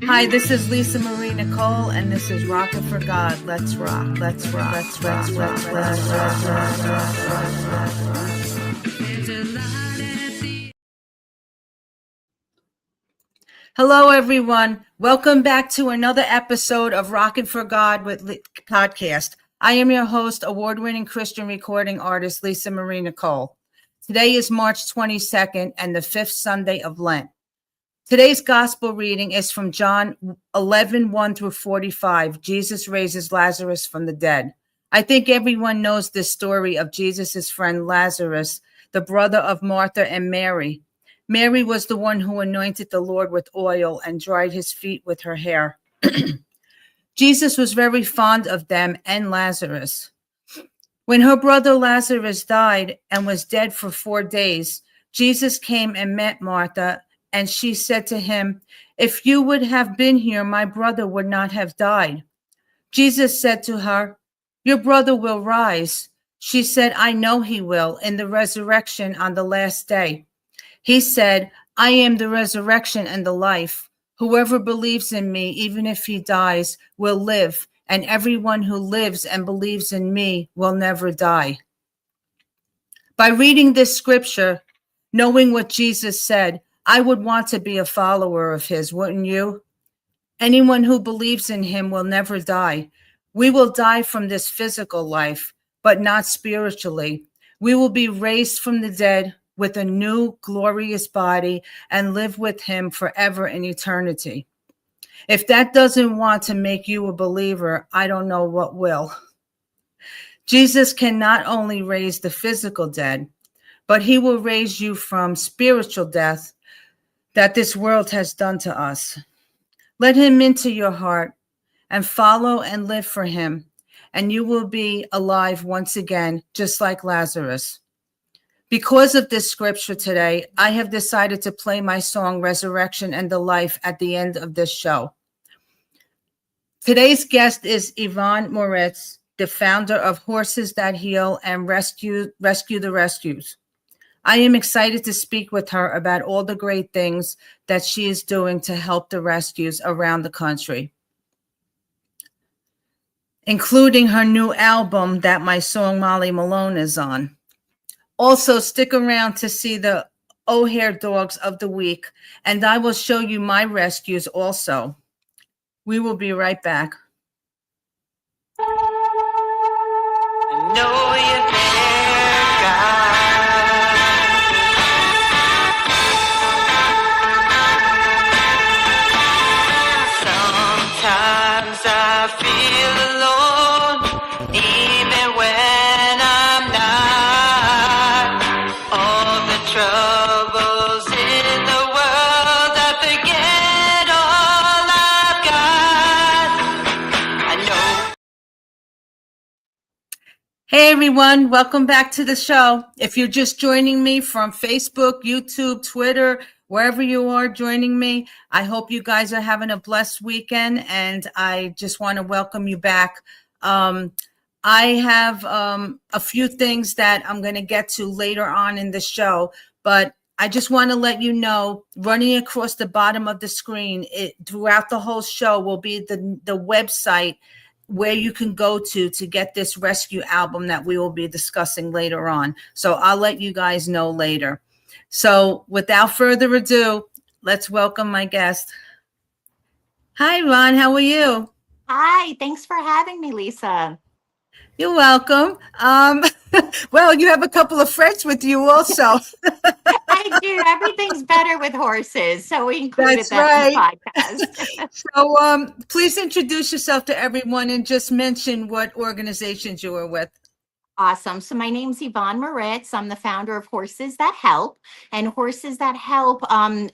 Hi, this is Lisa Marie Nicole, and this is Rockin' for God. Let's rock. Let's rock. Let's rock. Let's rock. Let's rock. Hello, everyone. Welcome back to another episode of Rockin' for God with podcast. I am your host, award-winning Christian recording artist Lisa Marie Nicole. Today is March 22nd and the fifth Sunday of Lent. Today's gospel reading is from John 11:1 through 45. Jesus raises Lazarus from the dead. I think everyone knows this story of Jesus' friend Lazarus, the brother of Martha and Mary. Mary was the one who anointed the Lord with oil and dried his feet with her hair. Jesus was very fond of them and Lazarus. When her brother Lazarus died and was dead for 4 days, Jesus came and met Martha, and she said to him, "If you would have been here, my brother would not have died." Jesus said to her, "Your brother will rise." She said, "I know he will in the resurrection on the last day." He said, "I am the resurrection and the life. Whoever believes in me, even if he dies, will live, and everyone who lives and believes in me will never die." By reading this scripture, knowing what Jesus said, I would want to be a follower of his, wouldn't you? Anyone who believes in him will never die. We will die from this physical life, but not spiritually. We will be raised from the dead with a new glorious body and live with him forever in eternity. If that doesn't want to make you a believer, I don't know what will. Jesus can not only raise the physical dead, but he will raise you from spiritual death that this world has done to us. Let him into your heart and follow and live for him, and you will be alive once again, just like Lazarus. Because of this scripture today, I have decided to play my song Resurrection and the Life at the end of this show. Today's guest is Yvonne Moritz, the founder of Horses That Heal and Rescue the Rescues. I am excited to speak with her about all the great things that she is doing to help the rescues around the country, including her new album that my song Molly Malone is on. Also, stick around to see the O'Hare Dogs of the Week, and I will show you my rescues also. We will be right back. I know you're there, God. Sometimes I feel alone, even when I'm not. All the troubles in the world, I forget all I've got. I know. Hey everyone, welcome back to the show. If you're just joining me from Facebook, YouTube, Twitter, wherever you are joining me, I hope you guys are having a blessed weekend, and I just want to welcome you back. I have a few things that I'm going to get to later on in the show, but I just want to let you know, running across the bottom of the screen, throughout the whole show will be the website where you can go to get this rescue album that we will be discussing later on. So I'll let you guys know later. So without further ado, let's welcome my guest. Hi, Ron. How are you? Hi, thanks for having me, Lisa. You're welcome. Well, you have a couple of friends with you also. I do. Everything's better with horses, so we included That's that in right. the podcast. So please introduce yourself to everyone and just mention what organizations you are with. Awesome. So my name's Yvonne Moritz. I'm the founder of Horses That Help. And Horses That Help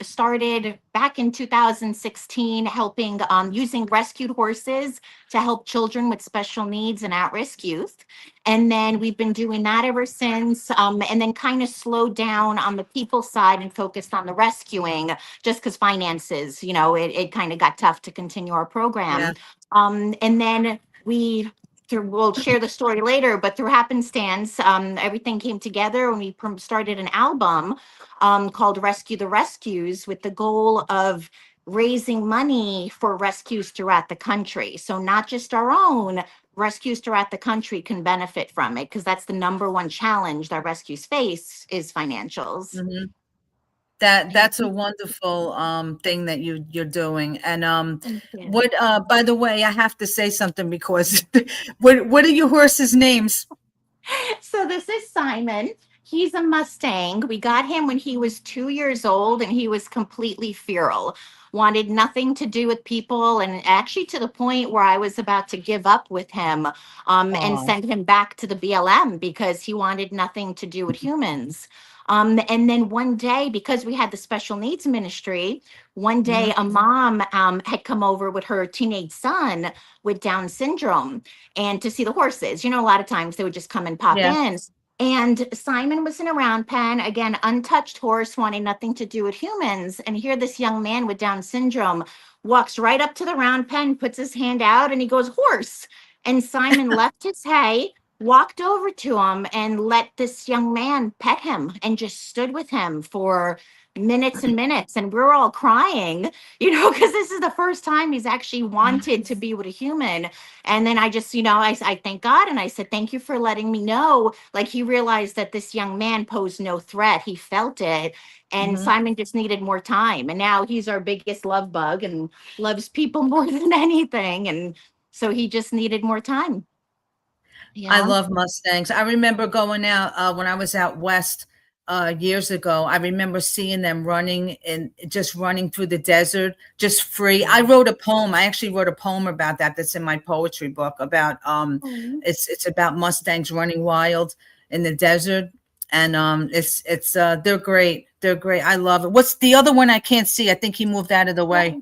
started back in 2016, helping using rescued horses to help children with special needs and at-risk youth. And then we've been doing that ever since, and then kind of slowed down on the people side and focused on the rescuing, just because finances, it kind of got tough to continue our program. Yeah. And then we'll share the story later, but through happenstance, everything came together and we started an album called Rescue the Rescues, with the goal of raising money for rescues throughout the country. So not just our own, rescues throughout the country can benefit from it, because that's the number one challenge that rescues face is financials. Mhm. That's a wonderful thing that you're doing. And Thank you. what by the way, I have to say something because what are your horses' names? So this is Simon. He's a Mustang. We got him when he was 2 years old, and he was completely feral, wanted nothing to do with people, and actually to the point where I was about to give up with him, and Oh, send him back to the BLM because he wanted nothing to do with humans. And then one day, because we had the special needs ministry, one day mhm. a mom had come over with her teenage son with Down syndrome and to see the horses. You know, a lot of times they would just come and pop Yeah. in. And Simon was in a round pen, again, untouched horse, wanting nothing to do with humans. And here this young man with Down syndrome walks right up to the round pen, puts his hand out, and he goes, horse. And Simon left his hay, walked over to him, and let this young man pet him and just stood with him for minutes and minutes. And we're all crying, you know, because this is the first time he's actually wanted to be with a human. And then I just, you know, I thank God, and I said, thank you for letting me know. Like, he realized that this young man posed no threat. He felt it. And Mhm. Simon just needed more time. And now he's our biggest love bug and loves people more than anything. And so he just needed more time. I Yeah. love Mustangs. I remember going out when I was out west years ago. I remember seeing them running and just running through the desert, just free. I wrote a poem. I actually wrote a poem about that. That's in my poetry book about Oh. it's about Mustangs running wild in the desert, and it's they're great. They're great. I love it. What's the other one I can't see? I think he moved out of the way.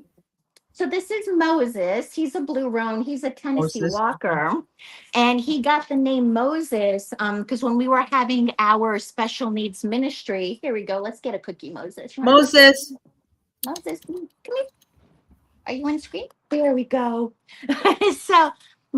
So this is Moses. He's a blue roan. He's a Tennessee Moses. Walker, and he got the name Moses because when we were having our special needs ministry, here we go. Let's get a cookie, Moses. You want a cookie? Moses. Moses, come here. Are you on screen? There we go. So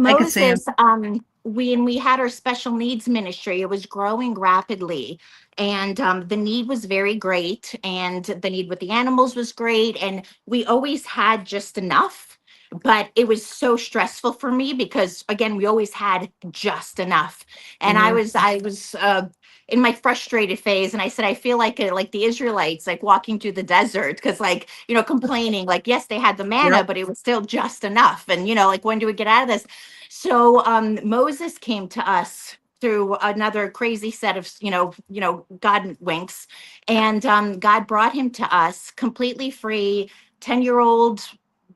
I can see him. Moses, when we had our special needs ministry, it was growing rapidly, and the need was very great, and the need with the animals was great, and we always had just enough. But it was so stressful for me because, again, we always had just enough, and I Mhm. was I was in my frustrated phase, and I said I feel like the Israelites, like walking through the desert, because, like, you know, complaining, like, yes, they had the manna, Yep. but it was still just enough, and, you know, like, when do we get out of this? So Moses came to us through another crazy set of, God winks, and God brought him to us completely free, 10-year-old,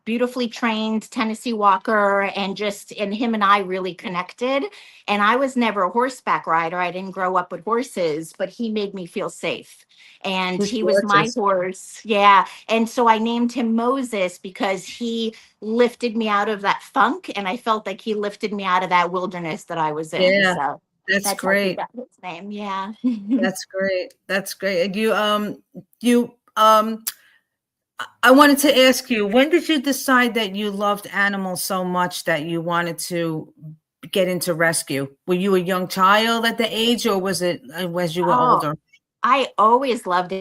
beautifully trained Tennessee Walker, and him and I really connected. And I was never a horseback rider. I didn't grow up with horses, but he made me feel safe. And He's he was my gorgeous. horse. Yeah. And so I named him Moses because he lifted me out of that funk. And I felt like he lifted me out of that wilderness that I was in. Yeah, So that's that's how he great. got his name. Yeah. That's great. That's great. And I wanted to ask you, when did you decide that you loved animals so much that you wanted to get into rescue? Were you a young child at the age, or was it as you were Oh, older? I always loved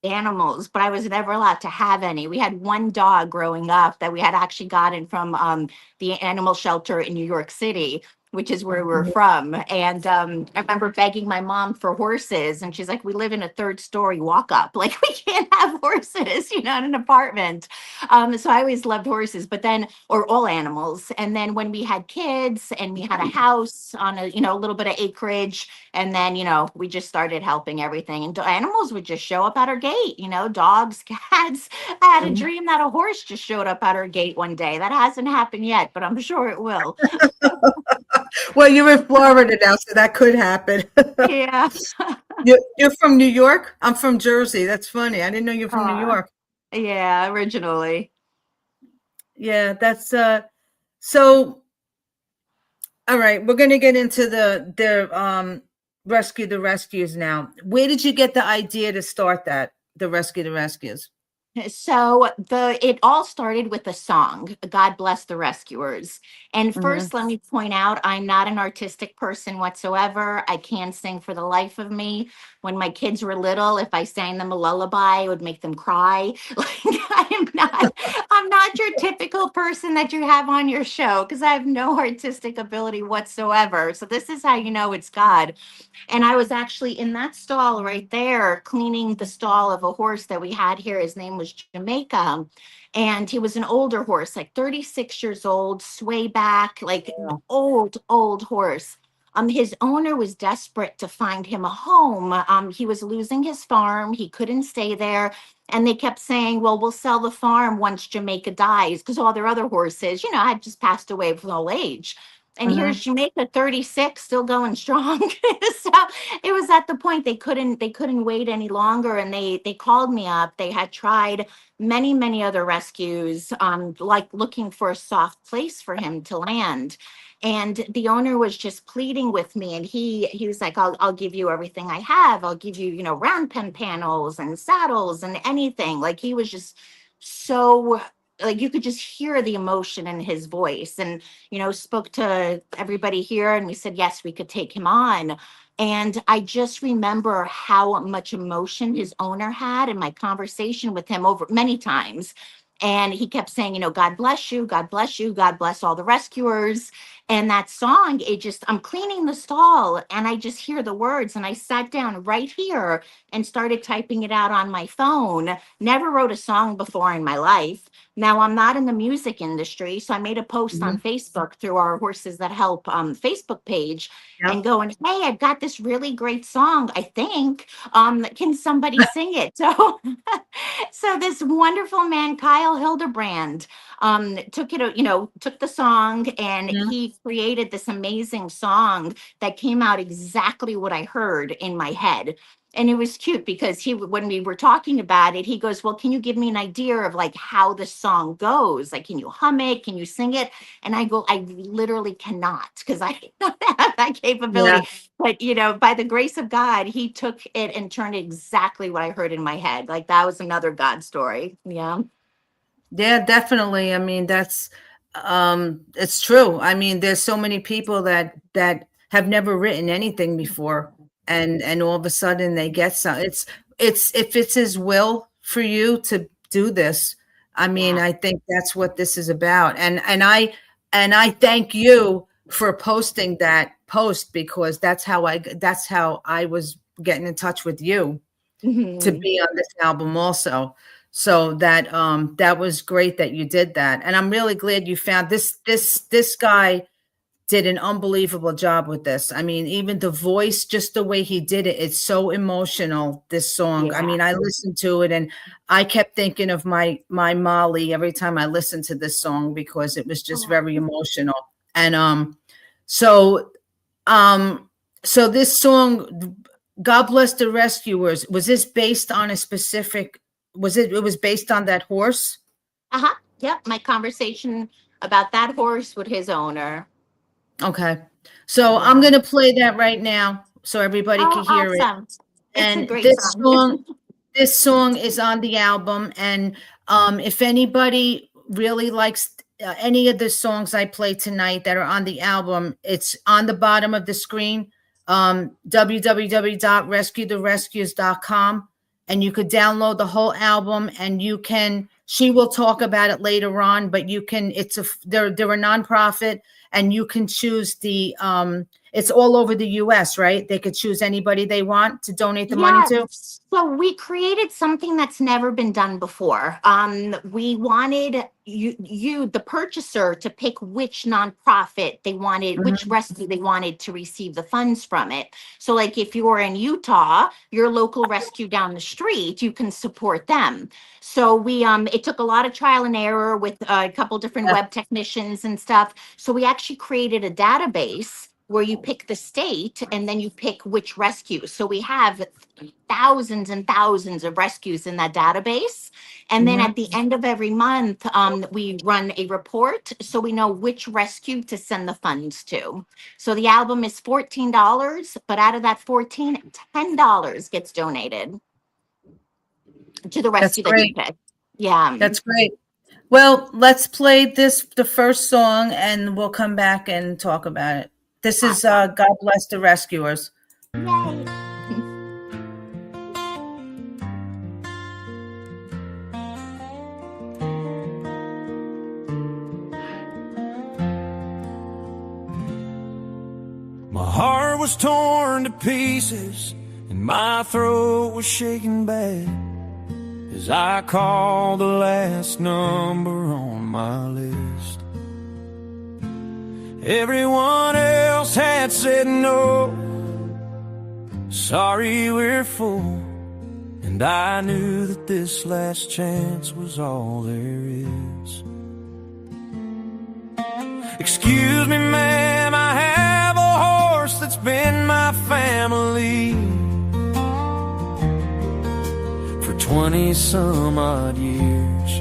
animals, but I was never allowed to have any. We had one dog growing up that we had actually gotten from the animal shelter in New York City, which is where we're Mhm. from. And I remember begging my mom for horses, and she's like, "We live in a third-story walk-up. Like, we can't have horses, in an apartment." So I always loved horses, but then, or all animals. And then when we had kids and we had a house on a little bit of acreage, and then, we just started helping everything. And animals would just show up at our gate, dogs, cats. I had a Mhm. dream that a horse just showed up at our gate one day. That hasn't happened yet, but I'm sure it will. Well, you're in Florida now, so that could happen. Yeah. You're from New York? I'm from Jersey. That's funny. I didn't know you're from New Uh, York. yeah, originally. Yeah, that's so all right. We're gonna get into the rescue the rescues now. Where did you get the idea to start that? The rescue the rescues. So it all started with a song, God Bless the Rescuers. And Mhm. first, let me point out, I'm not an artistic person whatsoever. I can't sing for the life of me. When my kids were little, if I sang them a lullaby, it would make them cry. Like I'm not your typical person that you have on your show because I have no artistic ability whatsoever. So this is how you know it's God. And I was actually in that stall right there, cleaning the stall of a horse that we had here. His name was Jamaica. And he was an older horse, like 36 years old, sway back, like old horse. His owner was desperate to find him a home. He was losing his farm. He couldn't stay there. And they kept saying, well, we'll sell the farm once Jamaica dies, because all their other horses, had just passed away from old age. And Mhm. here's Jamaica 36 still going strong. So it was at the point they couldn't wait any longer, and they called me up. They had tried many other rescues, like looking for a soft place for him to land. And the owner was just pleading with me, and he was like, I'll give you everything I have. I'll give you, round pen panels and saddles and anything. Like, he was just so, like, you could just hear the emotion in his voice. And spoke to everybody here, and we said, yes, we could take him on. And I just remember how much emotion his owner had in my conversation with him over many times. And he kept saying, God bless you, God bless you, God bless all the rescuers. And that song, I'm cleaning the stall and I just hear the words. And I sat down right here and started typing it out on my phone. Never wrote a song before in my life. Now, I'm not in the music industry, so I made a post on Mhm. Facebook through our Horses That Help Facebook page, and Yep. going, hey, I've got this really great song, I think. Can somebody sing it? So, so this wonderful man, Kyle Hildebrand, took the song, and Mhm. he created this amazing song that came out exactly what I heard in my head. And it was cute because when we were talking about it, he goes, well, can you give me an idea of like how the song goes? Like, can you hum it? Can you sing it? And I go, I literally cannot, because I don't have that Yeah. capability. But, by the grace of God, he took it and turned it exactly what I heard in my head. Like, that was another God story. Yeah. Yeah, definitely. I mean, that's it's true. I mean, there's so many people that have never written anything before, and all of a sudden they get some. It's if it's his will for you to do this. I mean, Yeah. I think that's what this is about. And I thank you for posting that post, because that's how I was getting in touch with you to Mhm. be on this album also. So that was great that you did that. And I'm really glad you found this guy did an unbelievable job with this. I mean, even the voice, just the way he did it, it's so emotional, this song. I Yeah. mean, I listened to it and I kept thinking of my Molly every time I listened to this song, because it was just Oh. very emotional. And so um, so this song, God Bless the Rescuers, was this based on a specific, it was based on that horse? Uh-huh. Yep. My conversation about that horse with his owner. Okay. So I'm Yeah. going to play that right now so everybody Oh, can hear it. awesome. It's a And great song. this song is on the album. And if anybody really likes any of the songs I play tonight that are on the album, it's on the bottom of the screen, www.rescuetherescues.com, and you could download the whole album. And she will talk about it later on, but they're a nonprofit, and you can choose it's all over the US, right? They could choose anybody they want to donate the money Yeah, to. so we created something that's never been done before. We wanted the purchaser, to pick which nonprofit they wanted, which Mhm. rescue they wanted to receive the funds from it. So, like, if you were in Utah, your local rescue down the street, you can support them. So it took a lot of trial and error with a couple different Yeah. web technicians and stuff. So we actually created a database where you pick the state and then you pick which rescue. So we have thousands and thousands of rescues in that database. And then Mhm. at the end of every month, we run a report so we know which rescue to send the funds to. So the album is $14, but out of that 14, $10 gets donated to the That's rescue that you great. pick. Yeah. That's great. Well, let's play the first song, and we'll come back and talk about it. This is Awesome. God Bless the Rescuers. Yay. My heart was torn to pieces and my throat was shaking bad as I called the last number on my list. Everyone else had said no, sorry we're full, and I knew that this last chance was all there is. Excuse me, ma'am, I have a horse that's been my family for 20 some odd years.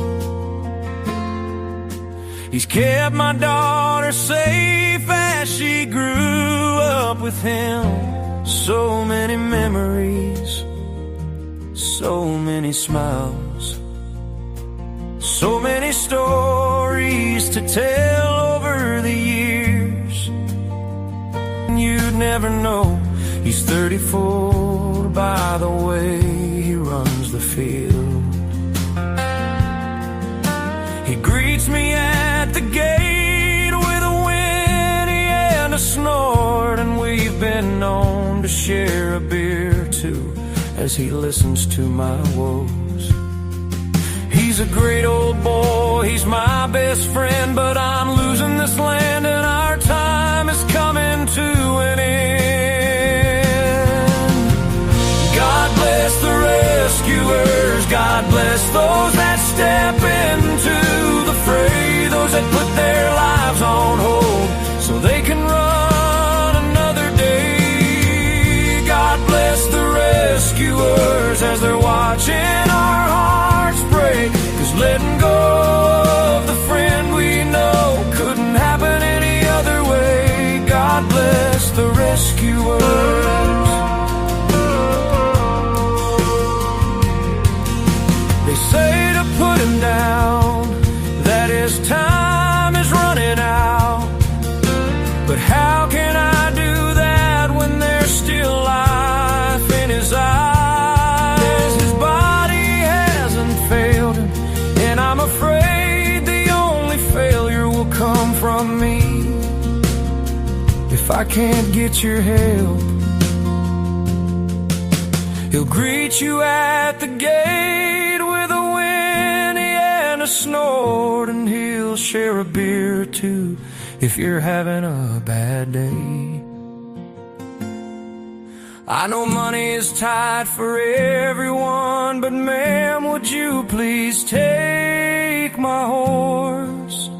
He's kept my daughter safe as she grew up with him. So many memories, so many smiles, so many stories to tell over the years. You'd never know he's 34 by the way he runs the field. He greets me at the gate with a whinny and a snort, and we've been known to share a beer too as he listens to my woes. He's a great old boy, he's my best friend, but I'm losing this land and our time is coming to an end. God bless the rescuers, God bless those that step into the fray, those that put their lives on hold so they can run another day. God bless the rescuers as they're watching our hearts break, 'cause letting go of the friend we know couldn't happen any other way. God bless the rescuers. They say to put him down, that his time is running out, but how can I do that when there's still life in his eyes? His body hasn't failed him, and I'm afraid the only failure will come from me if I can't get your help. He'll greet you at the gate with a whinny and a snort, and he'll share a beer or two if you're having a bad day. I know money is tight for everyone, but ma'am, would you please take my horse?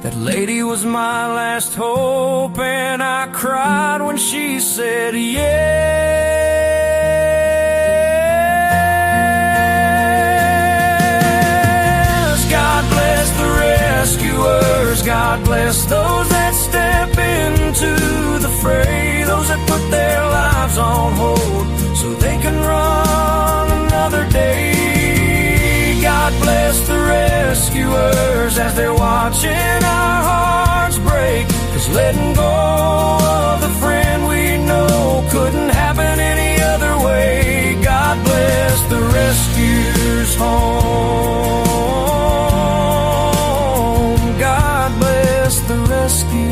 That lady was my last hope, and I cried when she said yes. God bless the rescuers, God bless those that step into the fray, those that put their lives on hold so they can run another day. God bless the rescuers as they're watching our hearts break, 'cause letting go of the friend we know couldn't happen any other way. God bless the rescuers home. God bless the rescuers.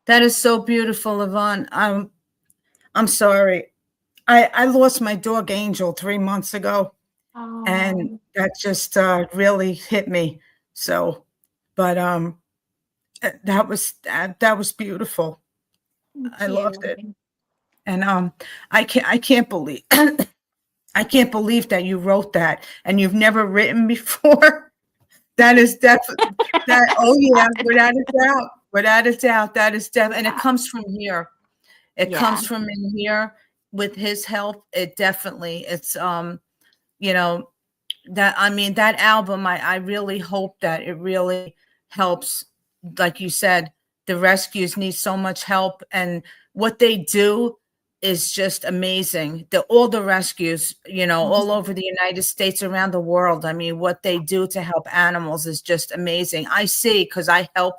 That is so beautiful, Yvonne. I'm sorry. I lost my dog Angel 3 months ago, and that just really hit me. So, but that was beautiful. I loved it. And I can't believe I can't believe that you wrote that and you've never written before. That is definitely that. Oh yeah, without a doubt, without a doubt, that is definitely, and it comes from here. It Yeah. comes from in here with his help. It definitely, it's you know, that, I mean, that album, I really hope that it really helps. Like you said, the rescues need so much help, and what they do is just amazing. All the rescues, all over the United States, around the world. I mean, what they do to help animals is just amazing. I see, because I help.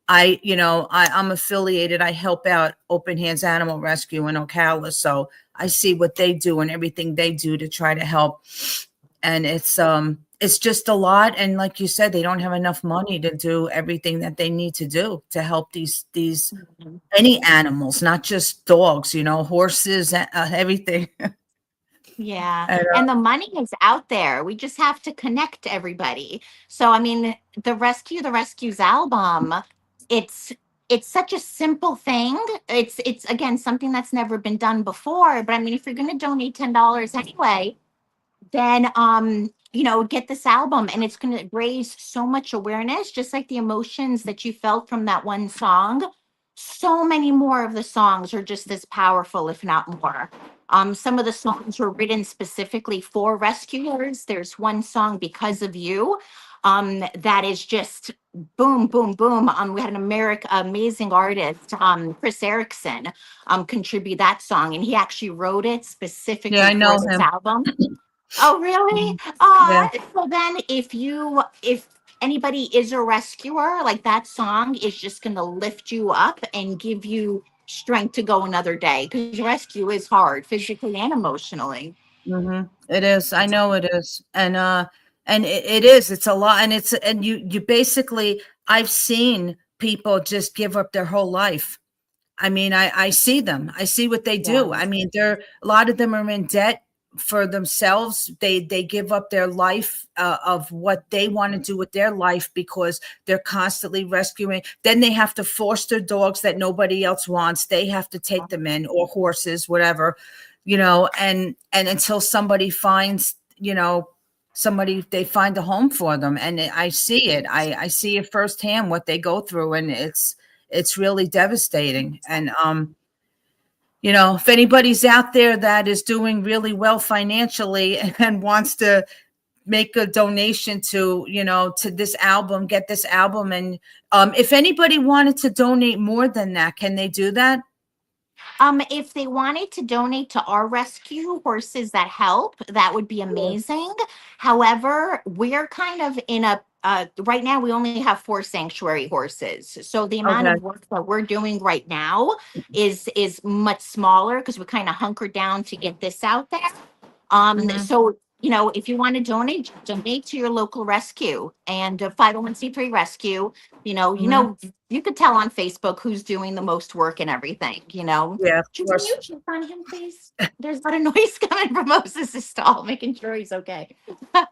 I'm affiliated. I help out Open Hands Animal Rescue in Ocala, so I see what they do and everything they do to try to help. And it's just a lot. And like you said, they don't have enough money to do everything that they need to do to help these any animals, not just dogs, horses, everything. Yeah. And, And the money is out there. We just have to connect everybody. So, I mean, the Rescues album, it's it's such a simple thing. It's again something that's never been done before. But I mean, if you're gonna donate $10 anyway, then get this album, and it's going to raise so much awareness, just like the emotions that you felt from that one song. So many more of the songs are just as powerful, if not more. Some of the songs were written specifically for rescuers. There's one song, Because of You, that is just boom, boom, boom. We had an amazing artist, Chris Erickson, contribute that song, and he actually wrote it yeah, specifically I know for this him. album. Oh, really? Yeah. So then if anybody is a rescuer, like that song is just going to lift you up and give you strength to go another day, because rescue is hard physically and emotionally. It is. I know it is. And it is. It's a lot. And you basically, I've seen people just give up their whole life. I mean, I see them. I see what they Yeah. do. I mean, a lot of them are in debt for themselves. They give up their life of what they want to do with their life because they're constantly rescuing. Then they have to foster dogs that nobody else wants. They have to take them in, or horses, whatever, and until somebody finds, they find a home for them. And I see it. I see it firsthand what they go through, and it's really devastating. And if anybody's out there that is doing really well financially and wants to make a donation to this album, get this album. And if anybody wanted to donate more than that, can they do that? If they wanted to donate to our rescue, Horses That Help, that would be amazing. However, we're kind of in a right now we only have 4 sanctuary horses. So the amount Okay. of work that we're doing right now is much smaller, because we're kind of hunkered down to get this out there. So, if you want to donate to your local rescue and 501c3 rescue. You could tell on Facebook who's doing the most work and everything. Yeah, of Can course. you check on him, please? There's a lot of noise coming from Moses' stall, making sure he's okay. So,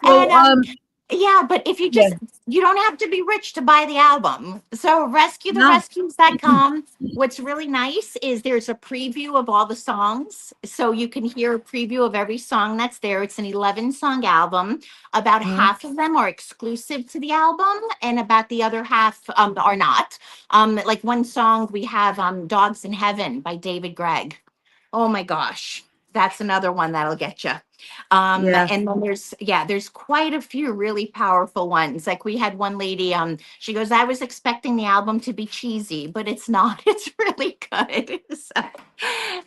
And yeah, but if you yeah. you don't have to be rich to buy the album. So No. rescuetherescues.com. What's really nice is there's a preview of all the songs. So you can hear a preview of every song that's there. It's an 11-song album. About half of them are exclusive to the album, and about the other half are not. Like one song we have, Dogs in Heaven by David Gregg. Oh my gosh. That's another one that'll get you. Yeah. And then there's quite a few really powerful ones. Like we had one lady, she goes, I was expecting the album to be cheesy, but it's not. It's really good.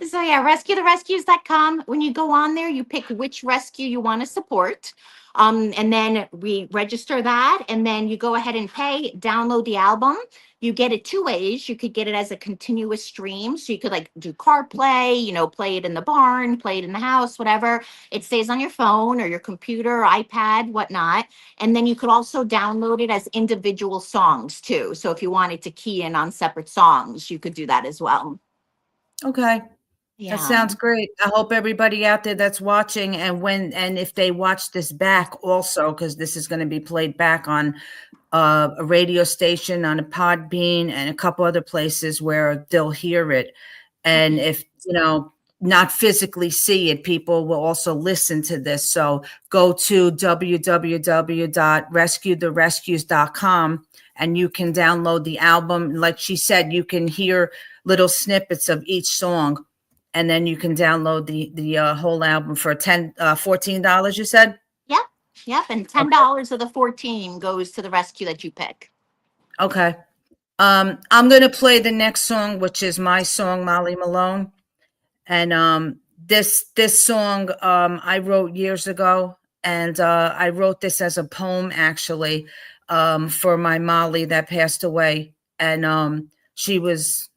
So yeah, rescuetherescues.com. When you go on there, you pick which rescue you want to support. And then we register that, and then you go ahead and pay, download the album. You get it 2 ways. You could get it as a continuous stream. So you could like do CarPlay, play it in the barn, play it in the house, whatever. It stays on your phone or your computer, iPad, whatnot. And then you could also download it as individual songs too. So if you wanted to key in on separate songs, you could do that as well. Okay. Yeah. That sounds great. I hope everybody out there that's watching, and if they watch this back also, because this is going to be played back on a radio station, on a Podbean, and a couple other places where they'll hear it. And if, not physically see it, people will also listen to this. So go to www.rescuetherescues.com and you can download the album. Like she said, you can hear little snippets of each song, and then you can download the whole album for $14, you said? Yep. And $10 of the 14 goes to the rescue that you pick. Okay. I'm going to play the next song, which is my song, Molly Malone. And this song I wrote years ago, and I wrote this as a poem actually for my Molly that passed away, and she was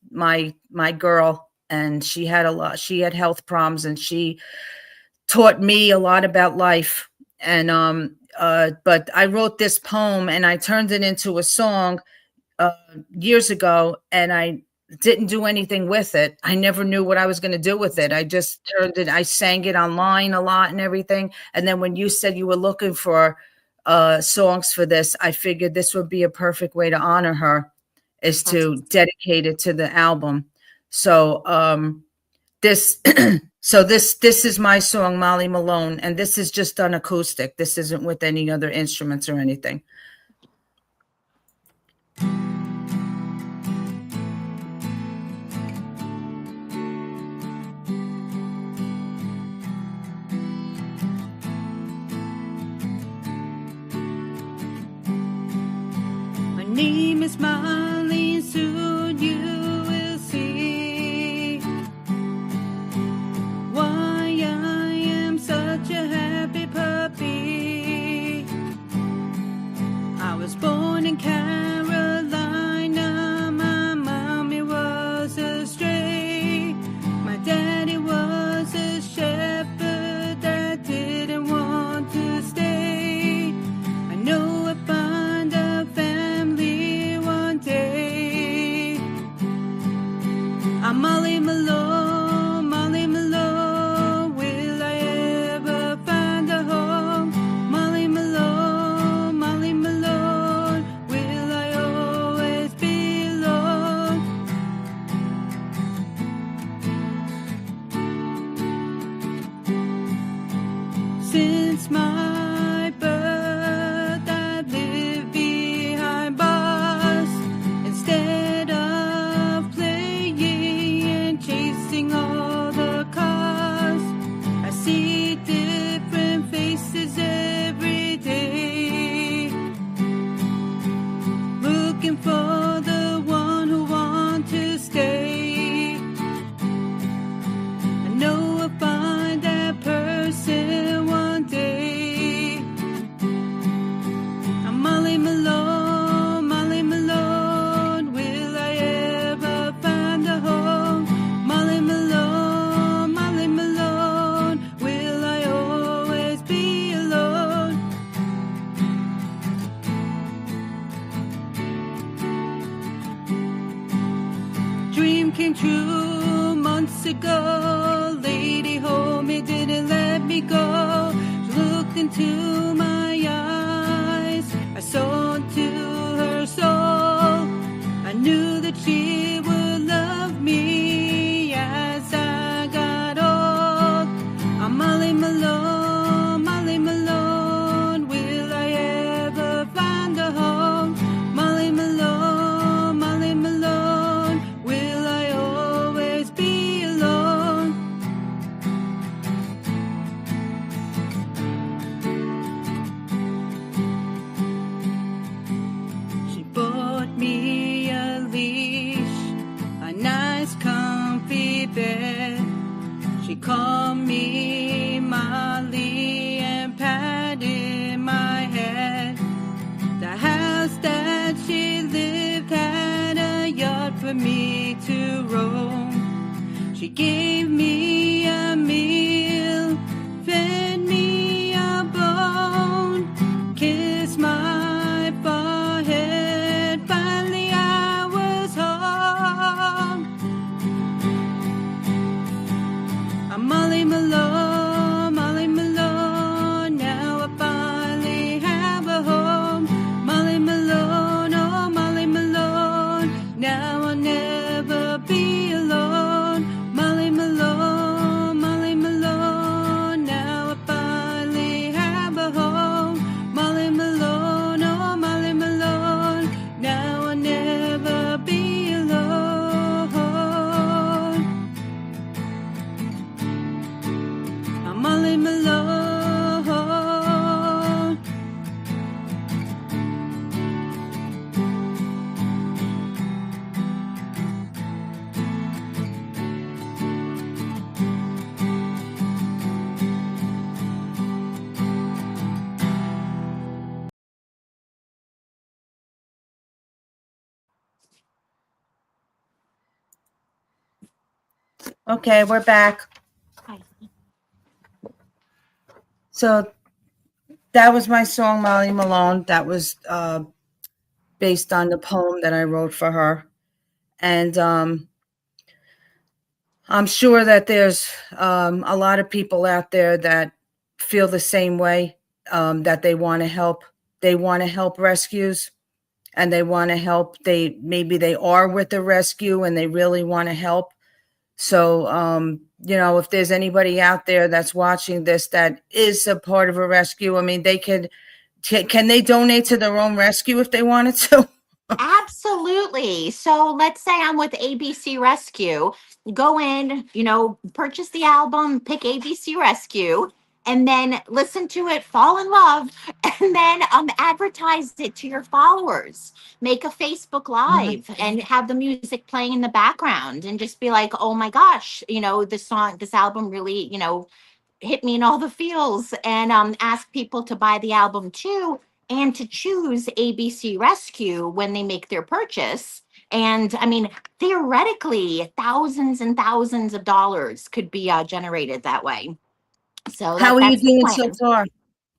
my girl, and she had health problems, and she taught me a lot about life. And but I wrote this poem and I turned it into a song years ago, and I didn't do anything with it. I never knew what I was going to do with it. I just I sang it online a lot and everything. And then when you said you were looking for songs for this, I figured this would be a perfect way to honor her, is to dedicate it to the album. So this is my song, Molly Malone, and this is just done acoustic. This isn't with any other instruments or anything. My name is Molly, and soon you will see why I am such a happy puppy. I was born in Carolina, my mommy was a stray. My daddy was a shepherd that didn't want to stay. I know I'll find a family one day. I'm Molly Malone, Molly Malone. Will I ever find a home? Molly Malone, Molly Malone. Will I always be alone? Since my birth, I've lived behind bars instead of playing and chasing all the cars. I see different faces every day, looking for the one who wants to stay. I know I'll find that person one day. I'm Molly Malone, Molly Malone. Will I ever find a home? Molly Malone, Molly Malone. Will I always be alone? Dream came true months ago. Lady hold me, didn't let me go. She looked into my eyes. I saw into her soul. I knew that she would love me as I got old. I'm Molly Malone, Molly Malone. Will I ever find a home? Molly Malone, Molly Malone. Will I always be alone? She bought me a leash, a nice comfy bed. She called me Molly and patted my head. The house that she lived had a yard for me to roam. She gave me a meal, fed me a bone, kissed my forehead. Finally I was home. I'm Molly Malone, Molly Malone. Now I finally have a home. Molly Malone, oh Molly Malone. Now I'll never be Okay, we're back. So that was my song, Molly Malone. That was based on the poem that I wrote for her. And I'm sure that there's a lot of people out there that feel the same way, that they want to help. They want to help rescues, and they want to help. Maybe they are with the rescue and they really want to help. So, if there's anybody out there that's watching this that is a part of a rescue, I mean, can they donate to their own rescue if they wanted to? Absolutely. So let's say I'm with ABC Rescue. Go in, purchase the album, pick ABC Rescue, and then listen to it, fall in love, and then advertise it to your followers. Make a Facebook Live and have the music playing in the background and just be like, oh my gosh, this album really, hit me in all the feels, and ask people to buy the album too and to choose ABC Rescue when they make their purchase. And I mean, theoretically, thousands and thousands of dollars could be generated that way. So How are you that's the doing so plan. far?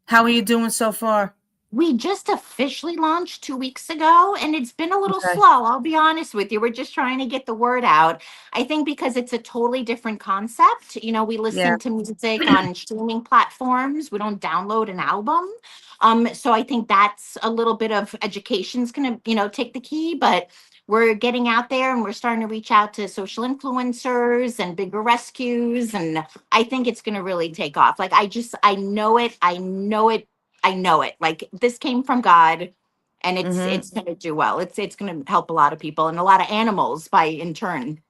How are you doing so far? We just officially launched 2 weeks ago, and it's been a little Okay. slow. I'll be honest with you. We're just trying to get the word out. I think because it's a totally different concept. We Yeah. listen to music on streaming platforms. We don't download an album. So I think that's a little bit of education's gonna, take the key, but we're getting out there and we're starting to reach out to social influencers and bigger rescues. And I think it's gonna really take off. Like I know it. I know it. Like this came from God, and it's going to do well. It's going to help a lot of people and a lot of animals by in turn.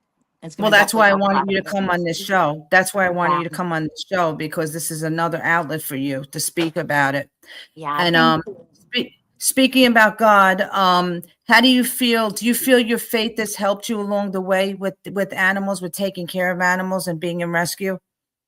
It's going Well, to that's definitely why I help a wanted lot you of to come people. on this show. That's why I wanted Yeah, you to come on this show, because this is another outlet for you to speak about it. yeah. And Thank you. speaking about God, how do you feel? Do you feel your faith has helped you along the way with animals, with taking care of animals and being in rescue?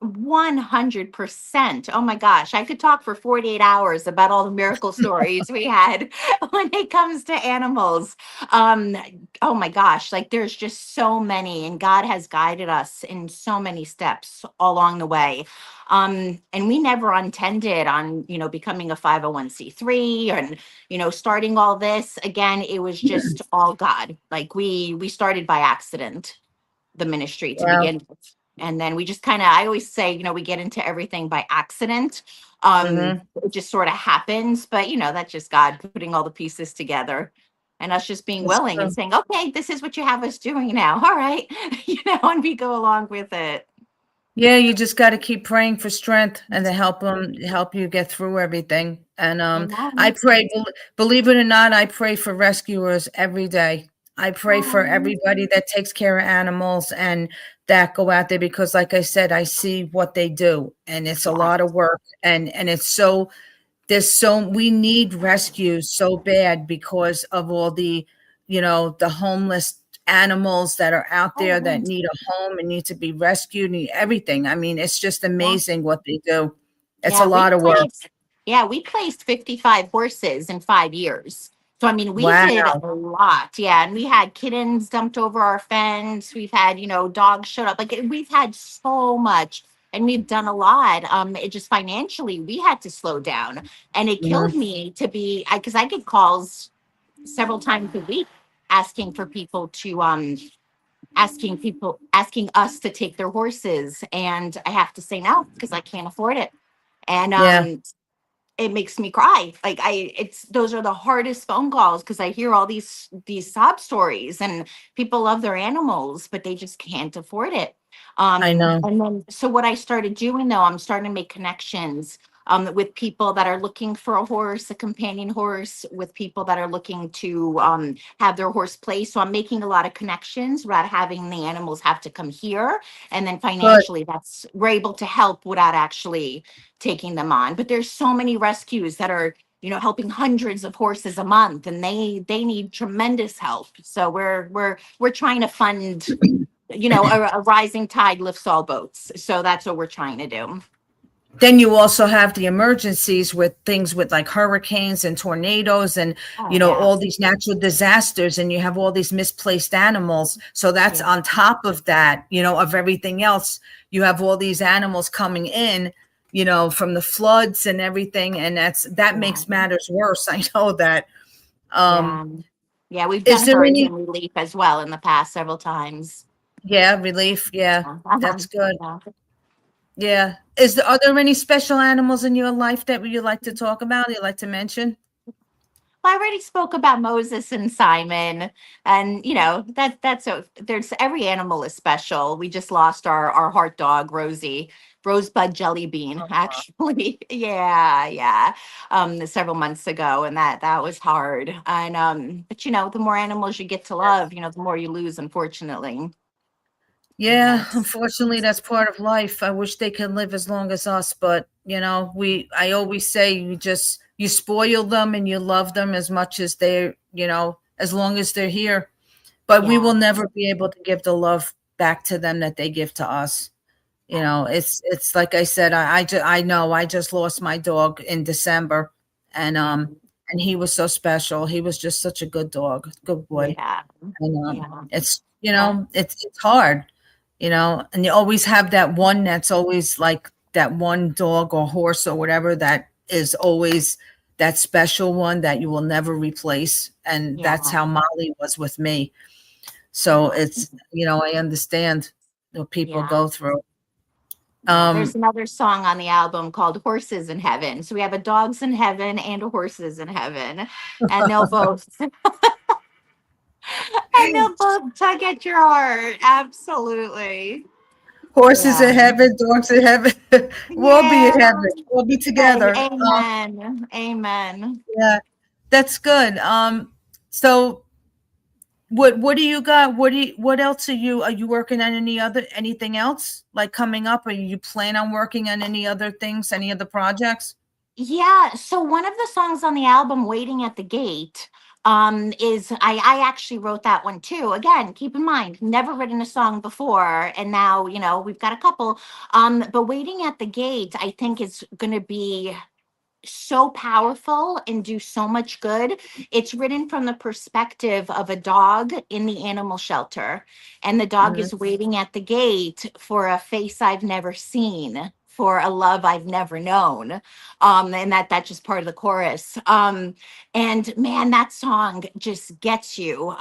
100%. Oh my gosh, I could talk for 48 hours about all the miracle stories we had when it comes to animals. Um, oh my gosh, like there's just so many, and God has guided us in so many steps along the way. And we never intended on, becoming a 501c3 and, starting all this. Again, it was just all God. Like we started by accident, the ministry to Wow. begin with. And then we just I always say, we get into everything by accident. Mm-hmm. It just sort of happens, but that's just God putting all the pieces together and us just being That's willing and true. saying, okay, this is what you have us doing now. All right. And we go along with it. Yeah, you just got to keep praying for strength and to help you get through everything. And I Amen. pray, believe it or not, I pray for rescuers every day. I pray for Um, everybody that takes care of animals and that go out there, because like I said, I see what they do, and it's a yeah. lot of work, and it's we need rescues so bad because of all the homeless animals that are out there that Oh, need a home and need to be rescued, need everything. I mean, it's just yeah. amazing what they do. It's a Yeah, we lot of work. placed we placed 55 horses in 5 years. So I mean, we did Wow. a lot. Yeah, and we had kittens dumped over our fence. We've had, dogs showed up. Like we've had so much and we've done a lot. It just financially we had to slow down. And it killed Mhm. me to be because I get calls several times a week asking for people to asking us to take their horses. And I have to say no because I can't afford it. And Yeah, it makes me cry. Like it's those are the hardest phone calls because I hear all these sob stories and people love their animals, but they just can't afford it. I know. And then so what I started doing though, I'm starting to make connections with people that are looking for a horse, a companion horse, with people that are looking to have their horse placed. So I'm making a lot of connections without having the animals have to come here. And then Good. financially, that's we're able to help without actually taking them on. But there's so many rescues that are, helping hundreds of horses a month, and they need tremendous help. So we're trying to fund, a rising tide lifts all boats. So that's what we're trying to do. then you also have the emergencies with things with like hurricanes and tornadoes and, Oh, all yes. these natural disasters, and you have all these misplaced animals. So that's Yeah. on top of that, of everything else. You have all these animals coming in, from the floods and everything. And that Yeah. makes matters worse. I know that. Um, Yeah. Yeah, we've is done there any, hurricane relief as well in the past several times. yeah, relief? Yeah, that's good. Yeah. Yeah. Are there any special animals in your life that you like to talk about? You like to mention? Well, I already spoke about Moses and Simon, and that's so. There's every animal is special. We just lost our heart dog, Rosie, Rosebud Jelly Bean, actually. Yeah, yeah. Several months ago, and that was hard. And but the more animals you get to love, the more you lose, unfortunately. Yeah, Yes. unfortunately, that's part of life. I wish they could live as long as us, but I always say you spoil them and you love them as much as as long as they're here. But we Yeah. will never be able to give the love back to them that they give to us. It's like I said, I know I just lost my dog in December, and he was so special. He was just such a good dog, good boy. Yeah. And Yeah. it's Yeah. it's hard, and you always have that one that's always like that one dog or horse or whatever that is always that special one that you will never replace. And that's Yeah. how Molly was with me. So Yeah. it's, I understand what people Yeah. go through. Yeah, there's Um, another song on the album called Horses in Heaven. So we have a dogs in heaven and a horses in heaven. And they'll both and they'll both tug at your heart. Absolutely. Horses Yeah. in heaven, dogs in heaven. We'll be in Yeah. heaven. We'll be Right. together. Amen. Amen. Yeah, that's good. So what do you got? What else are you working on anything else like coming up? Or you plan on working on any other things, any other projects? Yeah, so one of the songs on the album, Waiting at the Gate, is I actually wrote that one too. Again, keep in mind, never written a song before, and now, we've got a couple. But Waiting at the Gate, I think is gonna be so powerful and do so much good. It's written from the perspective of a dog in the animal shelter, and the dog Mhm. is waiting at the gate for a face I've never seen, for a love I've never known. And that's just part of the chorus. And man, that song just gets you.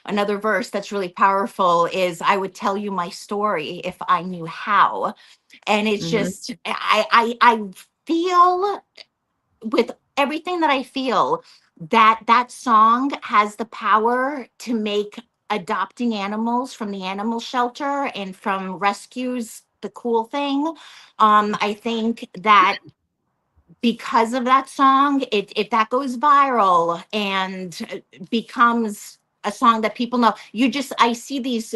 Another verse that's really powerful is, I would tell you my story if I knew how. And it's Mhm. just, I feel, with everything that I feel, that song has the power to make adopting animals from the animal shelter and from rescues the cool thing. I think that because of that song, if that goes viral and becomes a song that people know, I see these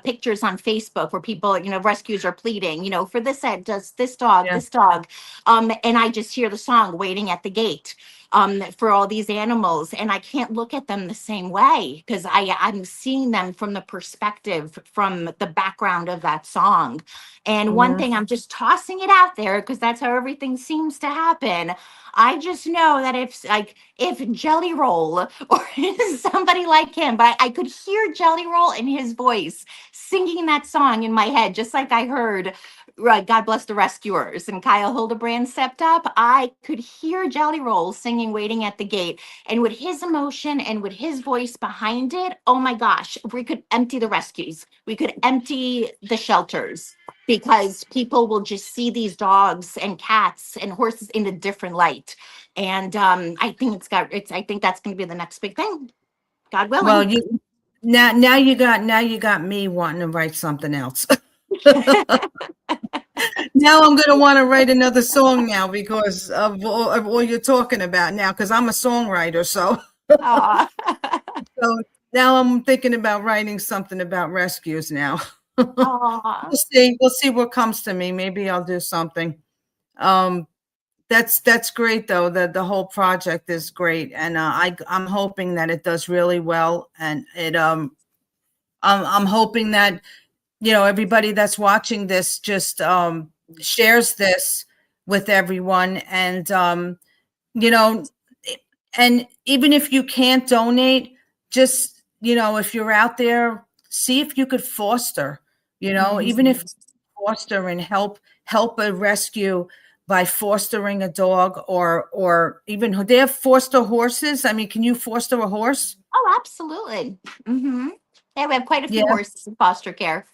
pictures on Facebook where people, rescues are pleading, for does Yeah. this dog, and I just hear the song Waiting at the Gate, for all these animals, and I can't look at them the same way because I'm seeing them from the perspective, from the background of that song. And one Mhm. thing, I'm just tossing it out there because that's how everything seems to happen. I just know that if Jelly Roll or somebody like him, but I could hear Jelly Roll in his voice singing that song in my head, just like I heard God Bless the Rescuers and Kyle Hildebrand stepped up. I could hear Jelly Roll singing Waiting at the Gate. And with his emotion and with his voice behind it, oh my gosh, we could empty the rescues. We could empty the shelters, because people will just see these dogs and cats and horses in a different light. And I think that's going to be the next big thing, God Well, willing. now you got me wanting to write something else. Now I'm going to want to write another song now because of all you're talking about now, because I'm a songwriter. Aw. So now I'm thinking about writing something about rescues now. Aw. We'll see what comes to me. Maybe I'll do something. Um, that's great though. The whole project is great. And I'm hoping that it does really well. And I'm hoping that, everybody that's watching this just shares this with everyone. And, you know, and even if you can't donate, just, if you're out there, see if you could foster, even if foster and help a rescue by fostering a dog, or even they have foster horses. I mean, can you foster a horse? Oh, absolutely. Yeah, we have quite a few Yeah. horses in foster care.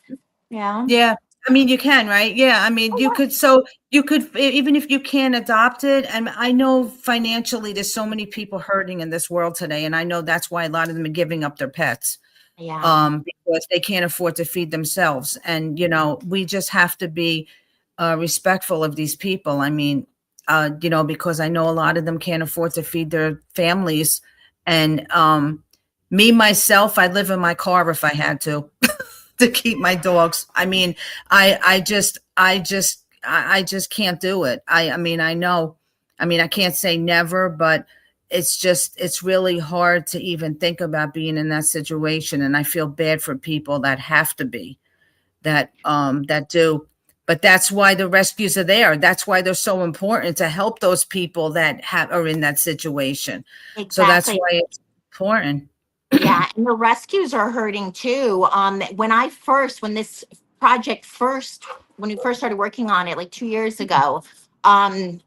Yeah. Yeah. I mean, you can, right? Yeah. I mean, Oh, you yeah. could, so you could, even if you can't adopt it. And I know financially there's so many people hurting in this world today. And I know that's why a lot of them are giving up their pets, Yeah. because they can't afford to feed themselves. And, we just have to be respectful of these people. I mean, because I know a lot of them can't afford to feed their families. And me, myself, I'd live in my car if I had to. To keep my dogs. I mean, I just can't do it. I mean, I know, I can't say never, but it's really hard to even think about being in that situation. And I feel bad for people that have to be, that do. But that's why the rescues are there. That's why they're so important, to help those people that are in that situation. Exactly. So that's why it's important. Yeah, and the rescues are hurting too. When this project when we first started working on it like 2 years ago, I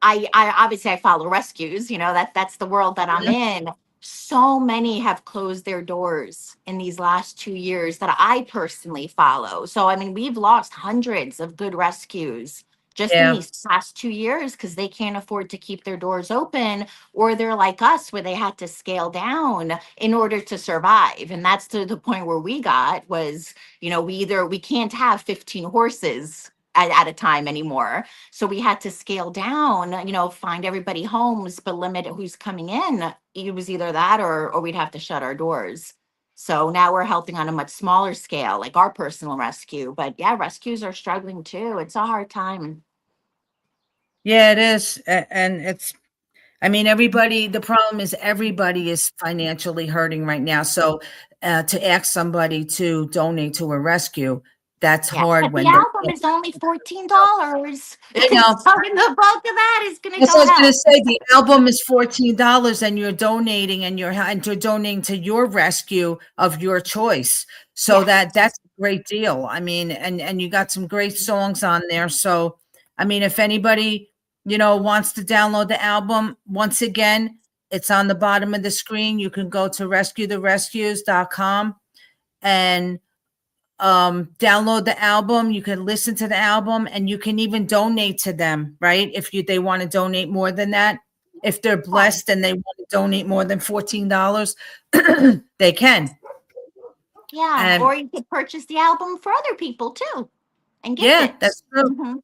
obviously I follow rescues, that's the world that I'm in. So many have closed their doors in these last 2 years that I personally follow. So, I mean, we've lost hundreds of good rescues just in Yeah. these past 2 years because they can't afford to keep their doors open, or they're like us where they had to scale down in order to survive. And that's to the point where we got was, we can't have 15 horses at a time anymore. So we had to scale down, find everybody homes, but limit who's coming in. It was either that or we'd have to shut our doors. So now we're helping on a much smaller scale, like our personal rescue. But yeah, rescues are struggling too. It's a hard time. Yeah, it is. And the problem is everybody is financially hurting right now. So to ask somebody to donate to a rescue, that's Yeah, hard but the when they album can't. is only $14. I know. So the bulk of that is going to That's go what I was going to help. say. The album is $14, and you're donating, and you're donating to your rescue of your choice. So Yes. that's a great deal. I mean, and you got some great songs on there. So, I mean, if anybody, wants to download the album, once again, it's on the bottom of the screen. You can go to rescuetherescues.com and download the album. You can listen to the album, and you can even donate to them, right? If they want to donate more than that, if they're blessed and they want to donate more than $14, they can. Yeah. And Or you could purchase the album for other people too and gift yeah, it. that's true. Mhm.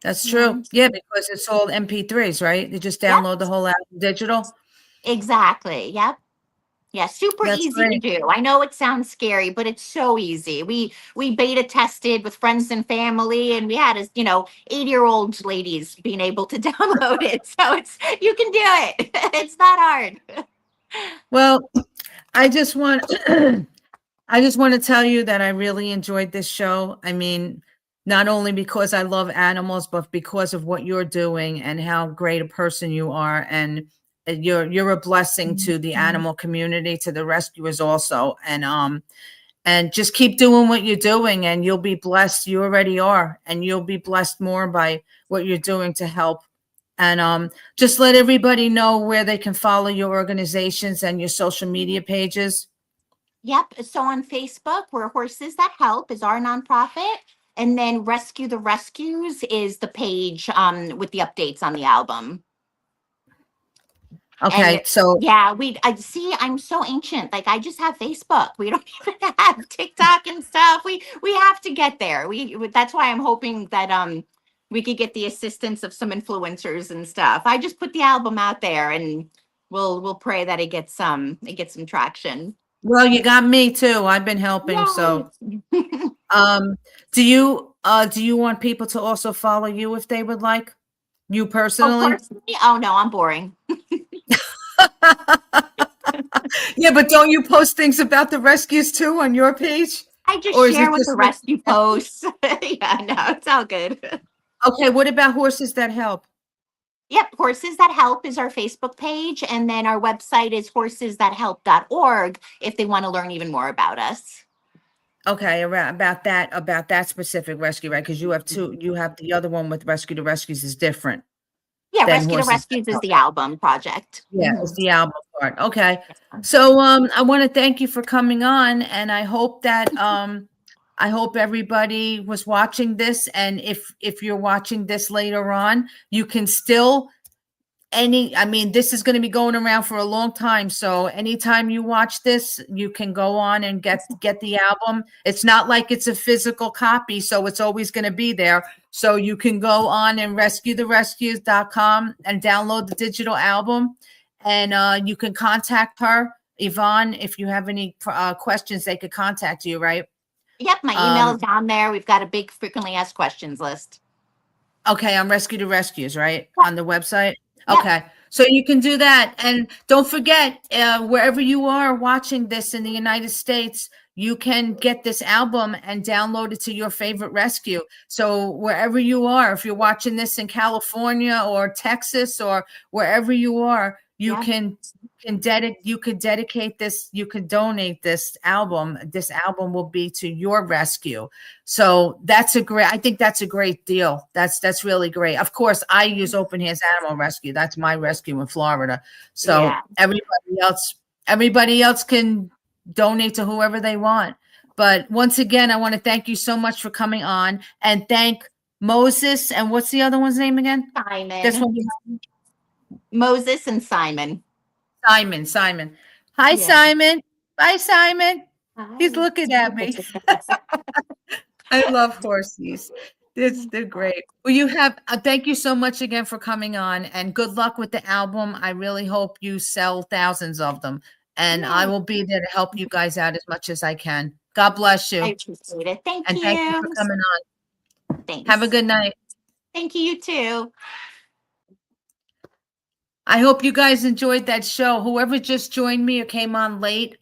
That's Yeah. true. Yeah, because it's all MP3s, right? You just Yep. download the whole album digital. Exactly. Yep. Yeah, super That's easy to great. do. I know it sounds scary, but it's so easy. We beta tested with friends and family, and we had 80-year-old ladies being able to download it. So you can do it. It's not hard. Well, I just want I just want to tell you that I really enjoyed this show. I mean, not only because I love animals, but because of what you're doing and how great a person you are. And you're a blessing to the animal community, to the rescuers also. And just keep doing what you're doing, and you'll be blessed. You already are, and you'll be blessed more by what you're doing to help. And just let everybody know where they can follow your organizations and your social media pages. Yep. So on Facebook, we're Horses That Help is our nonprofit. And then Rescue the Rescues is the page with the updates on the album. Okay, And so yeah, I see, I'm so ancient. Like I just have Facebook. We don't even have TikTok and stuff. We have to get there. That's why I'm hoping that we could get the assistance of some influencers and stuff. I just put the album out there, and we'll pray that it gets some traction. well, you got me too. I've been helping. So, do you want people to also follow you if they would like? You Oh, personally? personally? Oh no, I'm boring. Yeah, but don't you post things about the rescues too on your page? I just Or is it share what just the like, rescue posts. Yeah, no, it's all good. Okay, what about Horses That Help? Yep, Horses That Help is our Facebook page, and then our website is horsesthathelp.org if they want to learn even more about us. Okay, about that specific rescue, right? Because you have two. You have the other one with Rescue to Rescues is different Yeah, than Rescue to Horses That Rescues is Help. the album project. Yeah, Mhm. it's the album part. Okay. Yes. So I want to thank you for coming on, and I hope that I hope everybody was watching this, and if you're watching this later on, you can still I mean, this is going to be going around for a long time. So anytime you watch this, you can go on and get the album. It's not like it's a physical copy, so it's always going to be there. So you can go on and rescuetherescues.com and download the digital album, and you can contact her, Yvonne, if you have any questions. They could contact you, right? Yep, my email is down there. We've got a big frequently asked questions list. Okay, on Rescue to Rescues, right? Yep. On the website. Yep. Okay, so you can do that, and don't forget, wherever you are watching this in the United States, you can get this album and download it to your favorite rescue. So wherever you are, if you're watching this in California or Texas or wherever you are, you Yeah. you could dedicate this, you could donate this album. This album will be to your rescue. So I think that's a great deal. That's really great. Of course, I use Open Hands Animal Rescue. That's my rescue in Florida. So Yeah. everybody else can donate to whoever they want. But once again, I want to thank you so much for coming on, and thank Moses, and what's the other one's name again? Simon. This one, Moses and Simon. Simon. Hi, Yeah. Simon. Bye, Simon. He's Hi. looking at me. I love horses. They're great. Well, you have, thank you so much again for coming on, and good luck with the album. I really hope you sell thousands of them, and Yeah. I will be there to help you guys out as much as I can. God bless you. I appreciate it. Thank And you. thank you for coming on. Thanks. Have a good night. Thank you, you too. I hope you guys enjoyed that show. Whoever just joined me or came on late,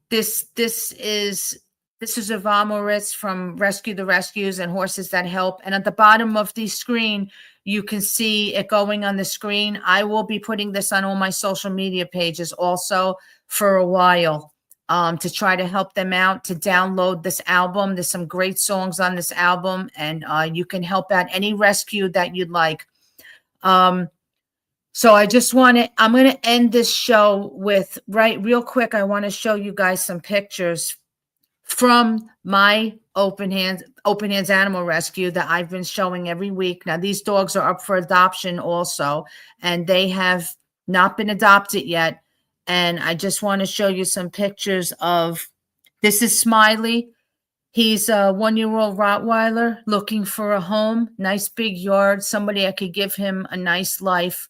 this is Yvonne Moritz from Rescue the Rescues and Horses That Help. And at the bottom of the screen, you can see it going on the screen. I will be putting this on all my social media pages also for a while, to try to help them out to download this album. There's some great songs on this album, and you can help out any rescue that you'd like. So I'm going to end this show with, real quick, I want to show you guys some pictures from my Open Hands Animal Rescue that I've been showing every week. Now, these dogs are up for adoption also, and they have not been adopted yet. And I just want to show you some pictures of, this is Smiley. He's a 1-year-old Rottweiler looking for a home, nice big yard, somebody I could give him a nice life.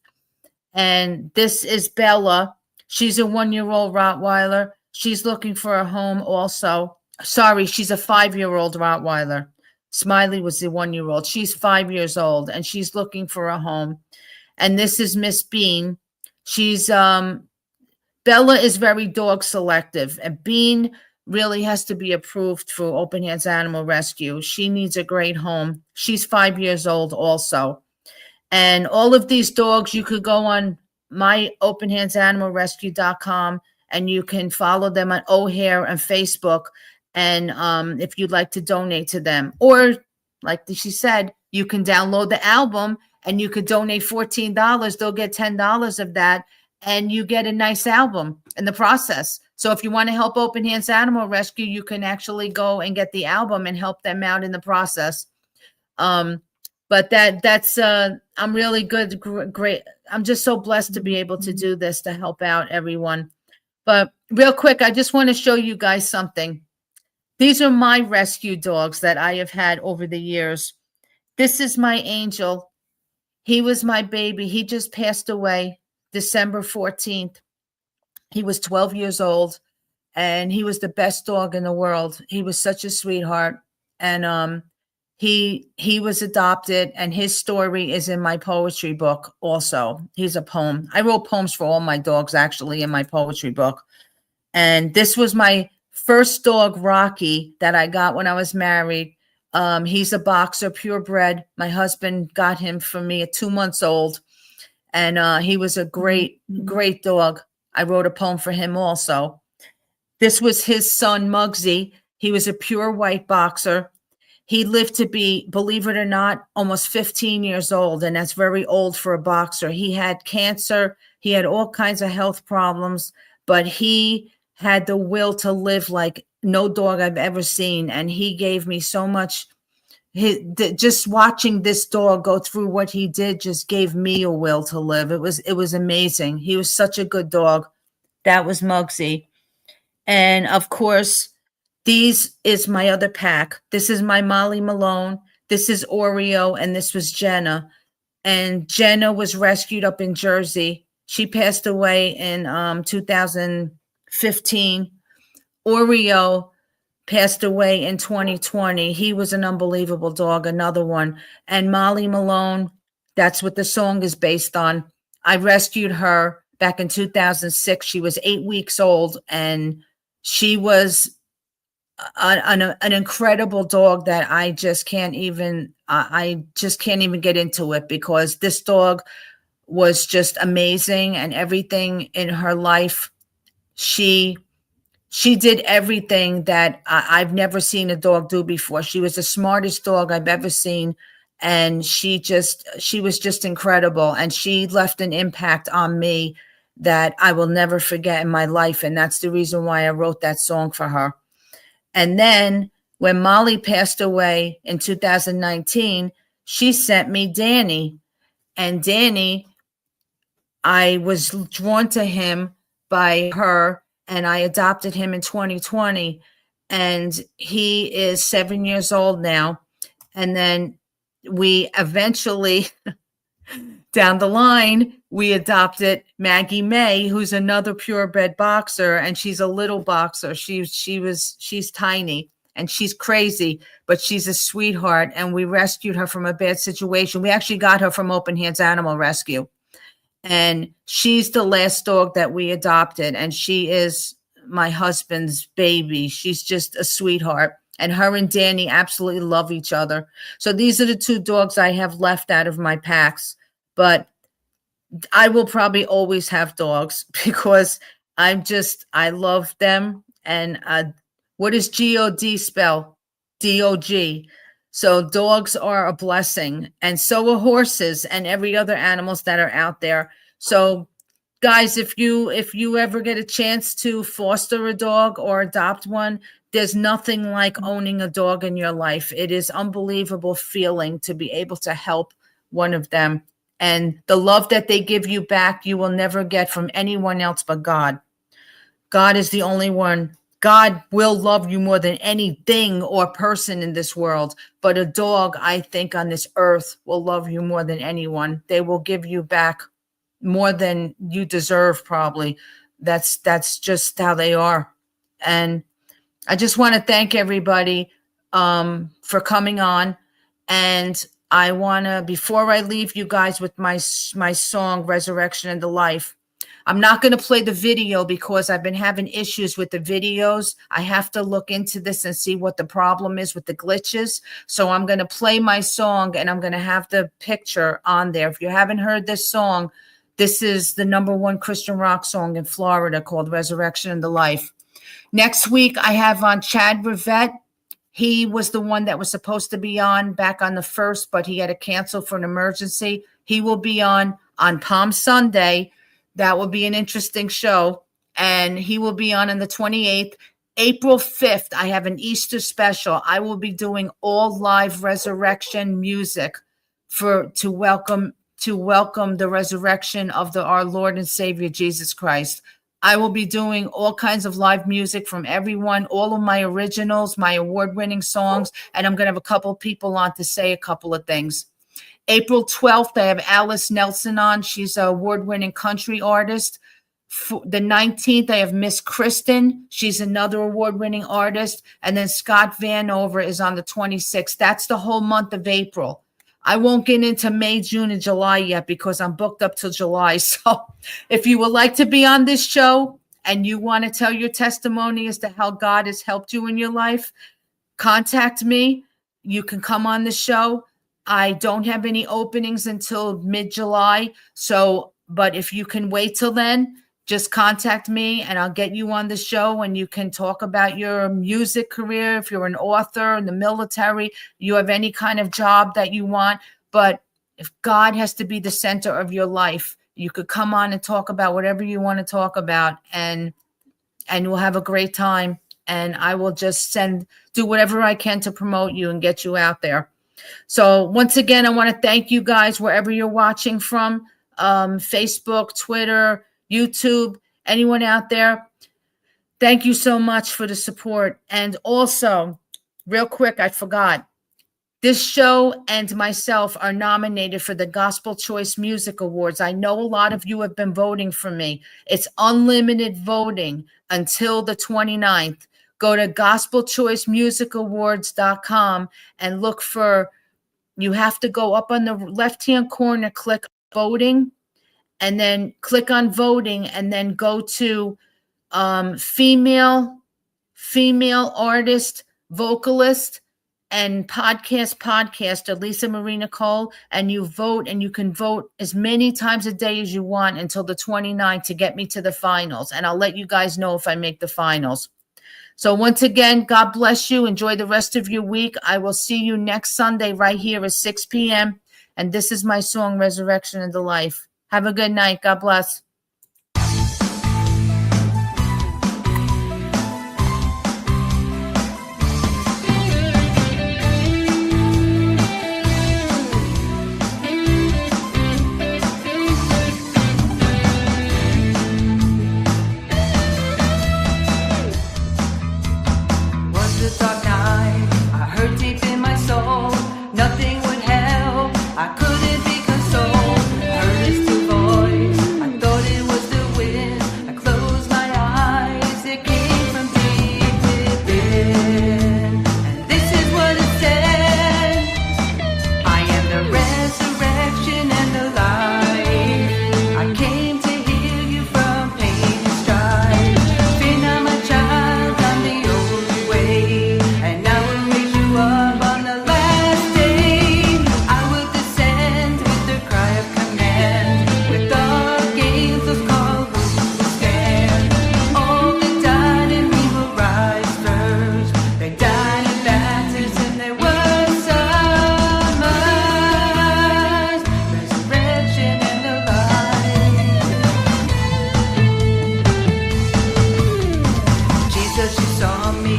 And this is Bella. She's a 1-year-old Rottweiler. She's looking for a home also. Sorry, she's a 5-year-old Rottweiler. Smiley was the 1-year-old. She's 5 years old, and she's looking for a home. And this is Miss Bean. She's Bella is very dog selective, and Bean really has to be approved for Open Hands Animal Rescue. She needs a great home. She's 5 years old also. And all of these dogs, you could go on my openhandsanimalrescue.com, and you can follow them on O'Hare and Facebook. And if you'd like to donate to them, or like she said, you can download the album and you could donate $14. They'll get $10 of that, and you get a nice album in the process. So if you want to help Open Hands Animal Rescue, you can actually go and get the album and help them out in the process. But that's I'm really great. I'm just so blessed to be able to do this, to help out everyone. But real quick, I just want to show you guys something. These are my rescue dogs that I have had over the years. This is my Angel. He was my baby. He just passed away December 14th. He was 12 years old, and he was the best dog in the world. He was such a sweetheart. And he was adopted, and his story is in my poetry book also. He's a poem. I wrote poems for all my dogs, actually, in my poetry book. And this was my first dog, Rocky, that I got when I was married. He's a boxer, purebred. My husband got him for me at 2 months old. And he was a great, great dog. I wrote a poem for him also. This was his son, Muggsy. He was a pure white boxer. He lived to be, believe it or not, almost 15 years old. And that's very old for a boxer. He had cancer. He had all kinds of health problems, but he had the will to live like no dog I've ever seen. And he gave me so much. Just watching this dog go through what he did just gave me a will to live. It was amazing. He was such a good dog. That was Muggsy. And of course, these is my other pack. This is my Molly Malone. This is Oreo, and this was Jenna. And Jenna was rescued up in Jersey. She passed away in 2015. Oreo passed away in 2020. He was an unbelievable dog, another one. And Molly Malone, that's what the song is based on. I rescued her back in 2006. She was 8 weeks old, and she was an incredible dog that I just can't even get into it, because this dog was just amazing, and everything in her life, she did everything that I've never seen a dog do before. She was the smartest dog I've ever seen. And she was just incredible. And she left an impact on me that I will never forget in my life. And that's the reason why I wrote that song for her. And then when Molly passed away in 2019, she sent me Danny. And Danny, I was drawn to him by her, and I adopted him in 2020. And he is 7 years old now. And then we eventually, down the line, we adopted Maggie May, who's another purebred boxer, and she's a little boxer. She's tiny and she's crazy, but she's a sweetheart. And we rescued her from a bad situation. We actually got her from Open Hands Animal Rescue. And she's the last dog that we adopted, and she is my husband's baby. She's just a sweetheart. And her and Danny absolutely love each other. So these are the two dogs I have left out of my packs. But I will probably always have dogs, because I love them. And what does G-O-D spell? D-O-G. So dogs are a blessing, and so are horses and every other animals that are out there. So guys, if you ever get a chance to foster a dog or adopt one, there's nothing like owning a dog in your life. It is unbelievable feeling to be able to help one of them. And the love that they give you back, you will never get from anyone else but God. God is the only one. God will love you more than anything or person in this world. But a dog, I think, on this earth will love you more than anyone. They will give you back more than you deserve, probably. That's just how they are. And I just want to thank everybody for coming on. And I want to, before I leave you guys with my song, Resurrection and the Life, I'm not going to play the video because I've been having issues with the videos. I have to look into this and see what the problem is with the glitches. So I'm going to play my song, and I'm going to have the picture on there. If you haven't heard this song, this is the #1 Christian rock song in Florida called Resurrection and the Life. Next week, I have on Chad Rivette. He was the one that was supposed to be on back on the 1st, but he had to cancel for an emergency. He will be on Palm Sunday. That will be an interesting show. And he will be on the 28th. April 5th, I have an Easter special. I will be doing all live resurrection music to welcome the resurrection of our Lord and Savior Jesus Christ. I will be doing all kinds of live music from everyone, all of my originals, my award-winning songs, and I'm going to have a couple of people on to say a couple of things. April 12th, I have Alice Nelson on. She's an award-winning country artist. The 19th, I have Miss Kristen. She's another award-winning artist. And then Scott Vanover is on the 26th. That's the whole month of April. I won't get into May, June, and July yet because I'm booked up till July. So if you would like to be on this show and you want to tell your testimony as to how God has helped you in your life, contact me. you can come on the show. I don't have any openings until mid-July. So, but if you can wait till then, just contact me and I'll get you on the show and you can talk about your music career. If you're an author in the military, you have any kind of job that you want. But if God has to be the center of your life, you could come on and talk about whatever you want to talk about, and we'll have a great time. And I will just do whatever I can to promote you and get you out there. So once again, I want to thank you guys wherever you're watching from, Facebook, Twitter, YouTube, anyone out there. Thank you so much for the support. And also, real quick, I forgot. This show and myself are nominated for the Gospel Choice Music Awards. I know a lot of you have been voting for me. It's unlimited voting until the 29th. Go to gospelchoicemusicawards.com and look for, you have to go up on the left-hand corner, click voting, and then click on voting, and then go to female artist, vocalist, and podcaster Lisa Marie Nicole, and you vote, and you can vote as many times a day as you want until the 29th to get me to the finals. And I'll let you guys know if I make the finals. So once again, God bless you. Enjoy the rest of your week. I will see you next Sunday right here at 6 p.m. And this is my song, Resurrection and the Life. Have a good night. God bless. Nothing would help. I couldn't be consoled. Heard his still voice. I thought it was the wind. I closed my eyes. It came from deep within. And this is what it said. I am the resurrection and the life. I came to heal you from pain and strife. Fear not, my child, I'm the only way. And I will raise you up on the last day. I will descend with the cry of command. With archangels call who will stand. All that died in me will rise first. They died in baptism, they were summers. Resurrection and the life. Jesus, you saw me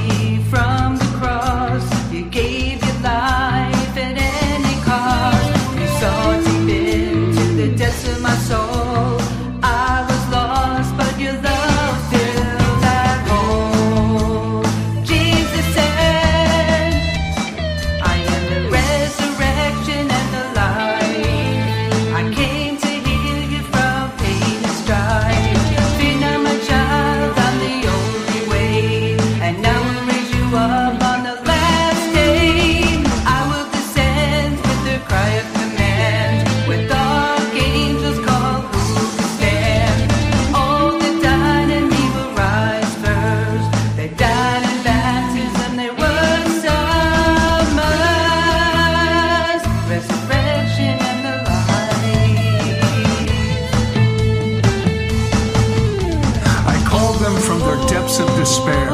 from the cross. You gave your life at any cost. You saw deep into the depths of my soul. I was lost, but your love filled that hole. Jesus said, I am the resurrection and the life. I came to heal you from pain and strife. Fear not, my child, I'm the only way. And I will raise you up on the last day. I will descend with the cry of command. With archangels call who can stand. All that died in me will rise first. They died in baptism, they were summers. Resurrection and the life. I call them from their depths of despair.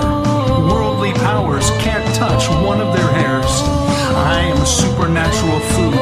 Worldly powers can't touch one of their hairs. I am supernatural food